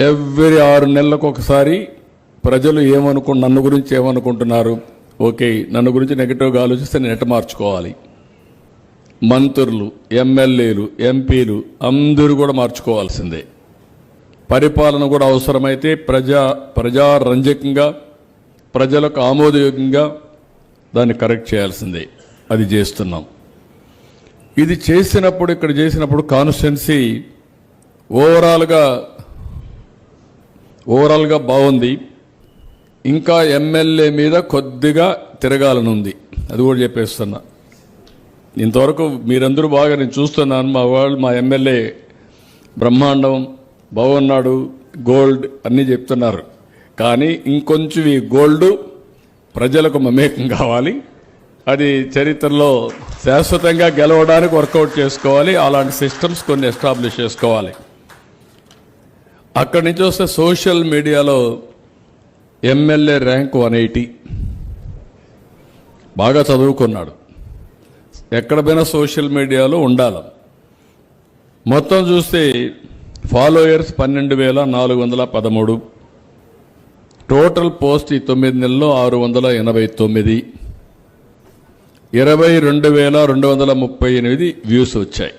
Every 6 నెలలకు ఒకసారి ప్రజలు నన్ను గురించి ఏమనుకుంటున్నారు, ఓకే నన్ను గురించి నెగిటివ్గా ఆలోచిస్తే నేను ఎట్ట మార్చుకోవాలి. మంత్రులు, ఎమ్మెల్యేలు, ఎంపీలు అందరూ కూడా మార్చుకోవాల్సిందే. పరిపాలన కూడా అవసరమైతే ప్రజారంజకంగా ప్రజలకు ఆమోదయోగ్యంగా దాన్ని కరెక్ట్ చేయాల్సిందే. అది చేస్తున్నాం. ఇది చేసినప్పుడు ఇక్కడ చేసినప్పుడు కాన్స్టిట్యున్సీ ఓవరాల్గా బాగుంది. ఇంకా ఎమ్మెల్యే మీద కొద్దిగా తిరగాలనుంది. అది కూడా చెప్పేస్తున్నా. ఇంతవరకు మీరందరూ బాగా నేను చూస్తున్నాను. మా ఎమ్మెల్యే బ్రహ్మాండం బాగున్నాడు, గోల్డ్ అన్నీ చెప్తున్నారు. కానీ ఇంకొంచెం ఈ గోల్డ్ ప్రజలకు మమేకం కావాలి. అది చరిత్రలో శాశ్వతంగా గెలవడానికి వర్కౌట్ చేసుకోవాలి. అలాంటి సిస్టమ్స్ కొన్ని ఎస్టాబ్లిష్ చేసుకోవాలి. అక్కడి నుంచి వస్తే సోషల్ మీడియాలో ఎమ్మెల్యే ర్యాంక్ 180, బాగా చదువుకున్నాడు. ఎక్కడ పోయినా సోషల్ మీడియాలో ఉండాలి. మొత్తం చూస్తే ఫాలోయర్స్ 12,413, టోటల్ పోస్ట్ ఈ 9 నెలల్లో 689, 22,238 వ్యూస్ వచ్చాయి.